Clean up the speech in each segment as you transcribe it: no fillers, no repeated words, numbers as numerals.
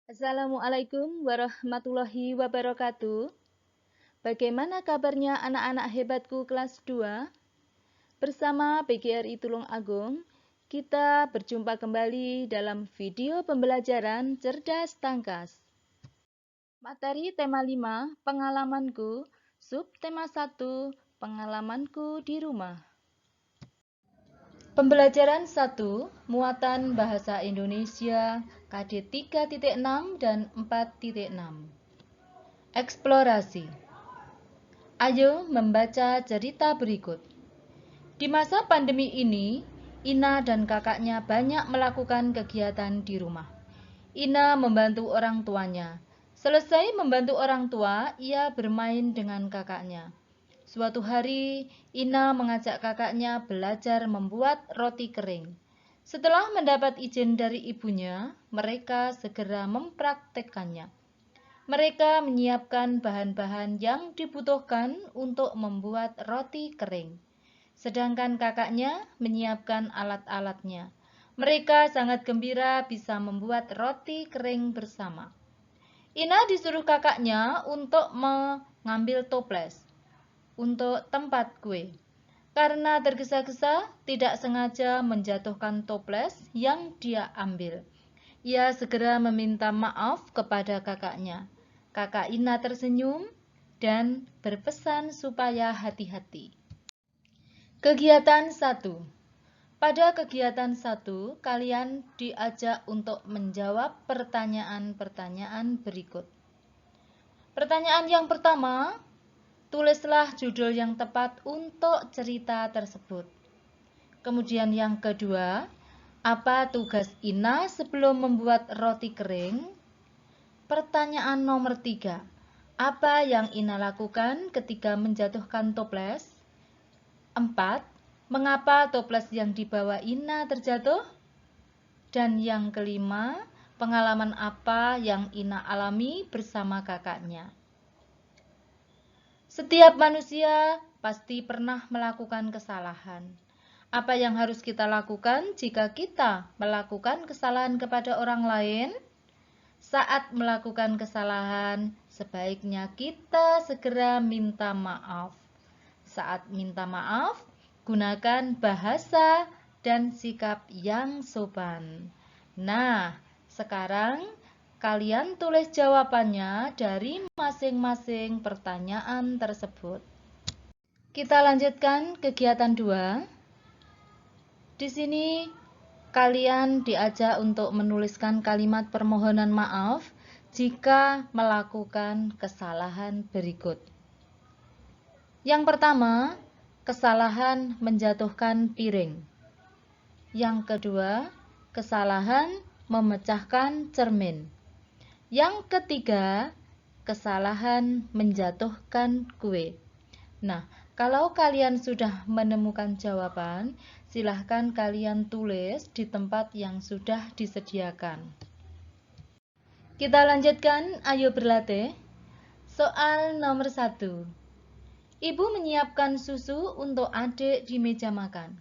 Assalamualaikum warahmatullahi wabarakatuh. Bagaimana kabarnya anak-anak hebatku kelas 2? Bersama PGRI Tulung Agung, kita berjumpa kembali dalam video pembelajaran Cerdas Tangkas. Materi tema 5, pengalamanku, subtema 1, pengalamanku di rumah. Pembelajaran 1, muatan bahasa Indonesia KD 3.6 dan 4.6. Eksplorasi. Ayo membaca cerita berikut. Di masa pandemi ini, Ina dan kakaknya banyak melakukan kegiatan di rumah. Ina membantu orang tuanya. Selesai membantu orang tua, ia bermain dengan kakaknya. Suatu hari, Ina mengajak kakaknya belajar membuat roti kering. Setelah mendapat izin dari ibunya, mereka segera mempraktekkannya. Mereka menyiapkan bahan-bahan yang dibutuhkan untuk membuat roti kering. Sedangkan kakaknya menyiapkan alat-alatnya. Mereka sangat gembira bisa membuat roti kering bersama. Ina disuruh kakaknya untuk mengambil toples untuk tempat kue. Karena tergesa-gesa, tidak sengaja menjatuhkan toples yang dia ambil. Ia segera meminta maaf kepada kakaknya. Kakak Ina tersenyum dan berpesan supaya hati-hati. Kegiatan 1. Pada kegiatan 1, kalian diajak untuk menjawab pertanyaan-pertanyaan berikut. Pertanyaan yang pertama, tulislah judul yang tepat untuk cerita tersebut. Kemudian yang kedua, apa tugas Ina sebelum membuat roti kering? Pertanyaan nomor 3, apa yang Ina lakukan ketika menjatuhkan toples? 4, mengapa toples yang dibawa Ina terjatuh? Dan yang kelima, pengalaman apa yang Ina alami bersama kakaknya? Setiap manusia pasti pernah melakukan kesalahan. Apa yang harus kita lakukan jika kita melakukan kesalahan kepada orang lain? Saat melakukan kesalahan, sebaiknya kita segera minta maaf. Saat minta maaf, gunakan bahasa dan sikap yang sopan. Nah, sekarang kalian tulis jawabannya dari masing-masing pertanyaan tersebut. Kita lanjutkan kegiatan 2. Di sini kalian diajak untuk menuliskan kalimat permohonan maaf jika melakukan kesalahan berikut. Yang pertama, kesalahan menjatuhkan piring. Yang kedua, kesalahan memecahkan cermin. Yang ketiga, kesalahan menjatuhkan kue. Nah, kalau kalian sudah menemukan jawaban, silahkan kalian tulis di tempat yang sudah disediakan. Kita lanjutkan, ayo berlatih. Soal nomor 1. Ibu menyiapkan susu untuk adik di meja makan.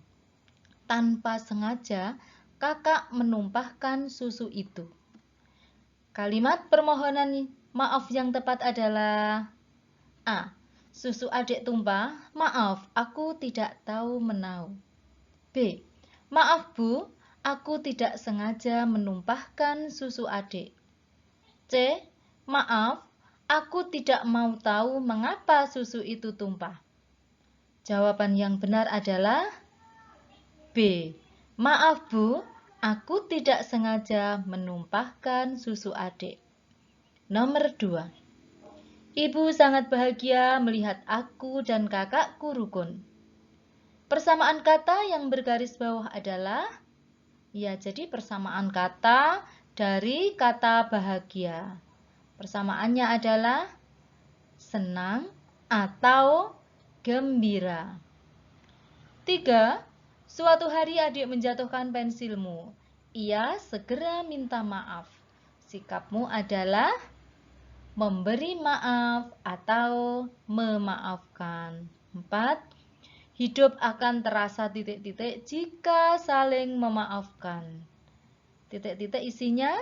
Tanpa sengaja, kakak menumpahkan susu itu. Kalimat permohonan maaf yang tepat adalah A. Susu adik tumpah, maaf, aku tidak tahu menau. B. Maaf bu, aku tidak sengaja menumpahkan susu adik. C. Maaf, aku tidak mau tahu mengapa susu itu tumpah. Jawaban yang benar adalah B. Maaf bu, aku tidak sengaja menumpahkan susu adik. Nomor 2. Ibu sangat bahagia melihat aku dan kakakku rukun. Persamaan kata yang bergaris bawah adalah, ya, jadi persamaan kata dari kata bahagia. Persamaannya adalah senang atau gembira. 3. Suatu hari adik menjatuhkan pensilmu. Ia segera minta maaf. Sikapmu adalah memberi maaf atau memaafkan. 4. Hidup akan terasa titik-titik jika saling memaafkan. Titik-titik isinya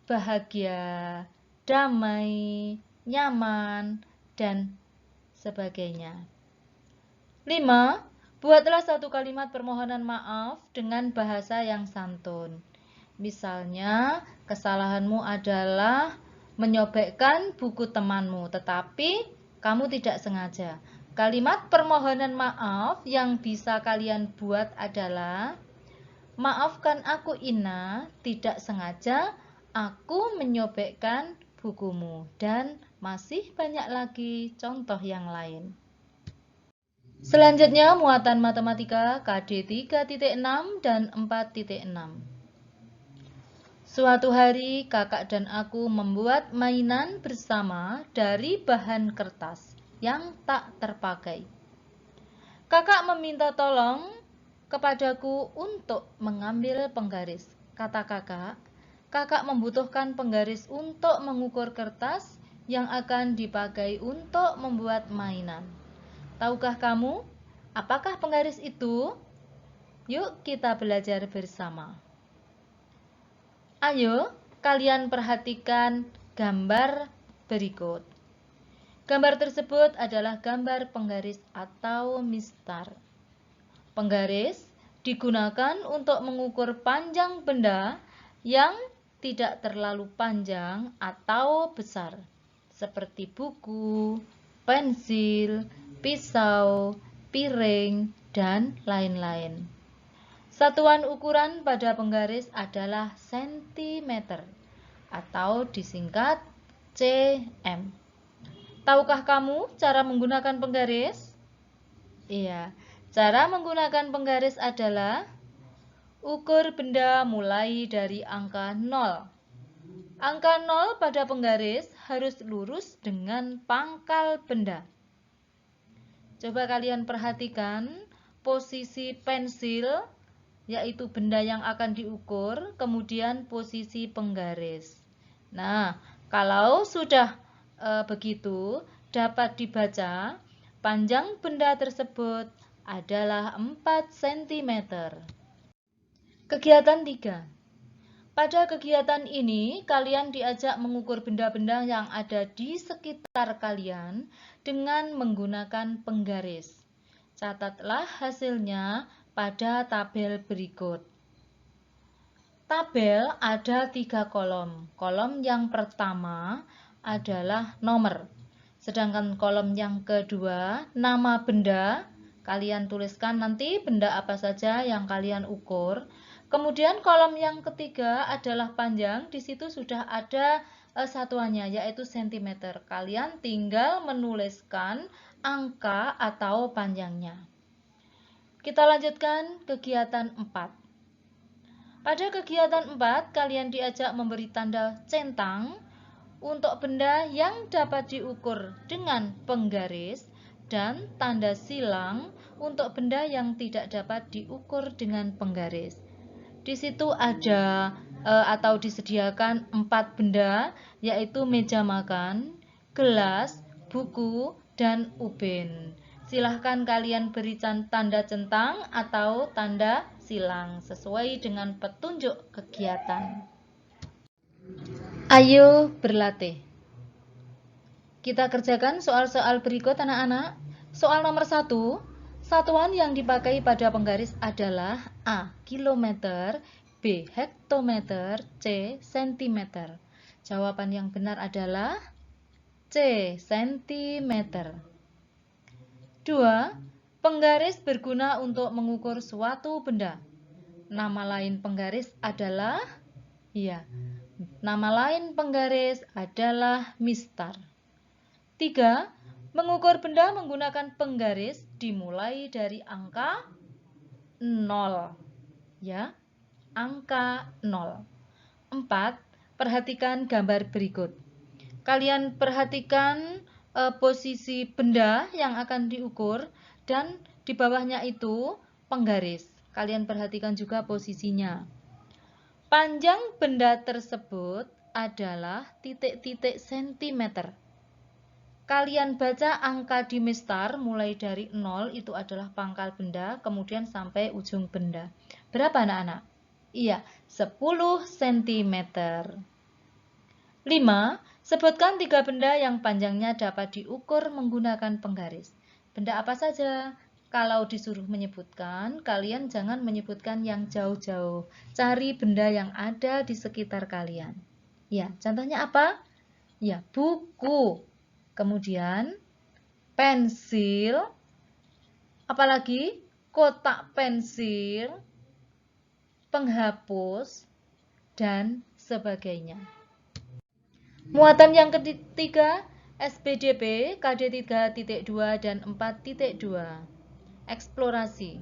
bahagia, damai, nyaman, dan sebagainya. 5. Buatlah satu kalimat permohonan maaf dengan bahasa yang santun. Misalnya, kesalahanmu adalah menyobekkan buku temanmu, tetapi kamu tidak sengaja. Kalimat permohonan maaf yang bisa kalian buat adalah, maafkan aku Ina, tidak sengaja aku menyobekkan bukumu. Dan masih banyak lagi contoh yang lain. Selanjutnya muatan matematika KD 3.6 dan 4.6. Suatu hari kakak dan aku membuat mainan bersama dari bahan kertas yang tak terpakai. Kakak meminta tolong kepadaku untuk mengambil penggaris. Kata kakak, kakak membutuhkan penggaris untuk mengukur kertas yang akan dipakai untuk membuat mainan. Tahukah kamu, apakah penggaris itu? Yuk kita belajar bersama. Ayo, kalian perhatikan gambar berikut. Gambar tersebut adalah gambar penggaris atau mistar. Penggaris digunakan untuk mengukur panjang benda yang tidak terlalu panjang atau besar, seperti buku, pensil, pisau, piring, dan lain-lain. Satuan ukuran pada penggaris adalah sentimeter atau disingkat cm. Tahukah kamu cara menggunakan penggaris? Iya, cara menggunakan penggaris adalah ukur benda mulai dari angka 0. Angka 0 pada penggaris harus lurus dengan pangkal benda. Coba kalian perhatikan posisi pensil, yaitu benda yang akan diukur, kemudian posisi penggaris. Nah, kalau sudah begitu, dapat dibaca panjang benda tersebut adalah 4 cm. Kegiatan 3. Pada kegiatan ini, kalian diajak mengukur benda-benda yang ada di sekitar kalian dengan menggunakan penggaris. Catatlah hasilnya pada tabel berikut. Tabel ada 3 kolom. Kolom yang pertama adalah nomor. Sedangkan kolom yang kedua, nama benda. Kalian tuliskan nanti benda apa saja yang kalian ukur. Kemudian kolom yang ketiga adalah panjang. Di situ sudah ada satuannya, yaitu sentimeter. Kalian tinggal menuliskan angka atau panjangnya. Kita lanjutkan kegiatan 4. Pada kegiatan 4, kalian diajak memberi tanda centang untuk benda yang dapat diukur dengan penggaris dan tanda silang untuk benda yang tidak dapat diukur dengan penggaris. Di situ ada atau disediakan 4 benda, yaitu meja makan, gelas, buku, dan ubin. Silahkan kalian beri tanda centang atau tanda silang sesuai dengan petunjuk kegiatan. Ayo berlatih. Kita kerjakan soal-soal berikut anak-anak. Soal nomor 1. Satuan yang dipakai pada penggaris adalah A. Kilometer, B. Hektometer, C. Sentimeter. Jawaban yang benar adalah C. Sentimeter. 2. Penggaris berguna untuk mengukur suatu benda. Nama lain penggaris adalah nama lain penggaris adalah mistar. 3. Mengukur benda menggunakan penggaris dimulai dari angka 0. Ya, angka 0. 4. Perhatikan gambar berikut. Kalian perhatikan posisi benda yang akan diukur dan di bawahnya itu penggaris. Kalian perhatikan juga posisinya. Panjang benda tersebut adalah titik-titik sentimeter. Kalian baca angka di mistar mulai dari 0 itu adalah pangkal benda, kemudian sampai ujung benda. Berapa anak-anak? Iya, 10 cm. 5. Sebutkan 3 benda yang panjangnya dapat diukur menggunakan penggaris. Benda apa saja? Kalau disuruh menyebutkan, kalian jangan menyebutkan yang jauh-jauh. Cari benda yang ada di sekitar kalian. Ya, contohnya apa? Ya, buku. Kemudian pensil. Apalagi kotak pensil, penghapus, dan sebagainya. Muatan yang ketiga, SPDP, KD 3.2 dan 4.2. Eksplorasi.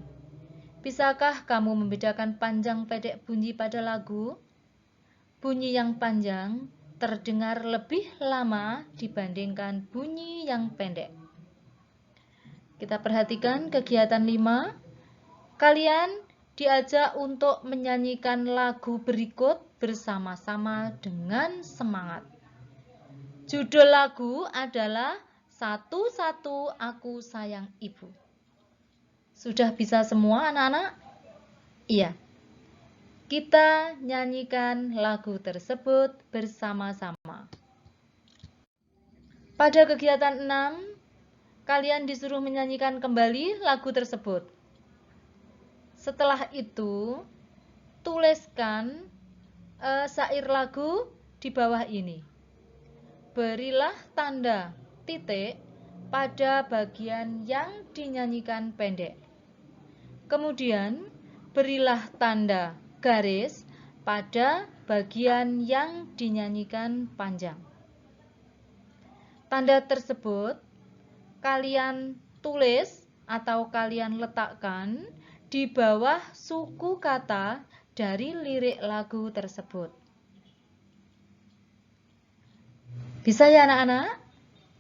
Bisakah kamu membedakan panjang pendek bunyi pada lagu? Bunyi yang panjang terdengar lebih lama dibandingkan bunyi yang pendek. Kita perhatikan kegiatan 5. Kalian diajak untuk menyanyikan lagu berikut bersama-sama dengan semangat. Judul lagu adalah Satu-satu Aku Sayang Ibu. Sudah bisa semua anak-anak? Iya. Kita nyanyikan lagu tersebut bersama-sama. Pada kegiatan 6, kalian disuruh menyanyikan kembali lagu tersebut. Setelah itu, tuliskan syair lagu di bawah ini. Berilah tanda titik pada bagian yang dinyanyikan pendek. Kemudian, berilah tanda garis pada bagian yang dinyanyikan panjang. Tanda tersebut kalian tulis atau kalian letakkan di bawah suku kata dari lirik lagu tersebut. Bisa ya anak-anak?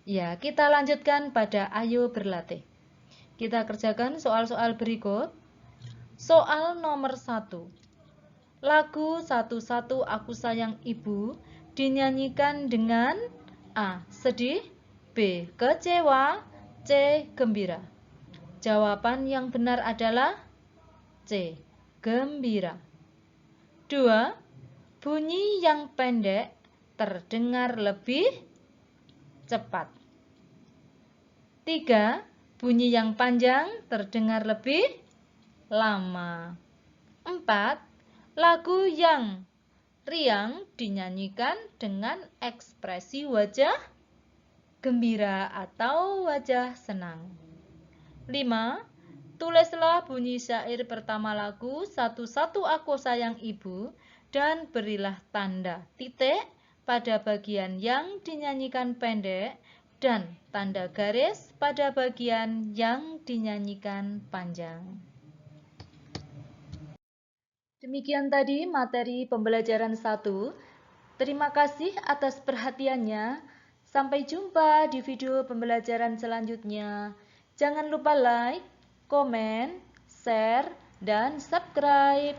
Ya, kita lanjutkan pada ayo berlatih. Kita kerjakan soal-soal berikut. Soal nomor 1. Lagu Satu-satu Aku Sayang Ibu dinyanyikan dengan A. Sedih, B. Kecewa, C. Gembira. Jawaban yang benar adalah C. Gembira. 2. Bunyi yang pendek terdengar lebih cepat. 3. Bunyi yang panjang terdengar lebih lama. 4. Lagu yang riang dinyanyikan dengan ekspresi wajah gembira atau wajah senang. 5. Tulislah bunyi syair pertama lagu Satu-satu Aku Sayang Ibu dan berilah tanda titik pada bagian yang dinyanyikan pendek dan tanda garis pada bagian yang dinyanyikan panjang. Demikian tadi materi pembelajaran 1. Terima kasih atas perhatiannya. Sampai jumpa di video pembelajaran selanjutnya. Jangan lupa like, komen, share, dan subscribe.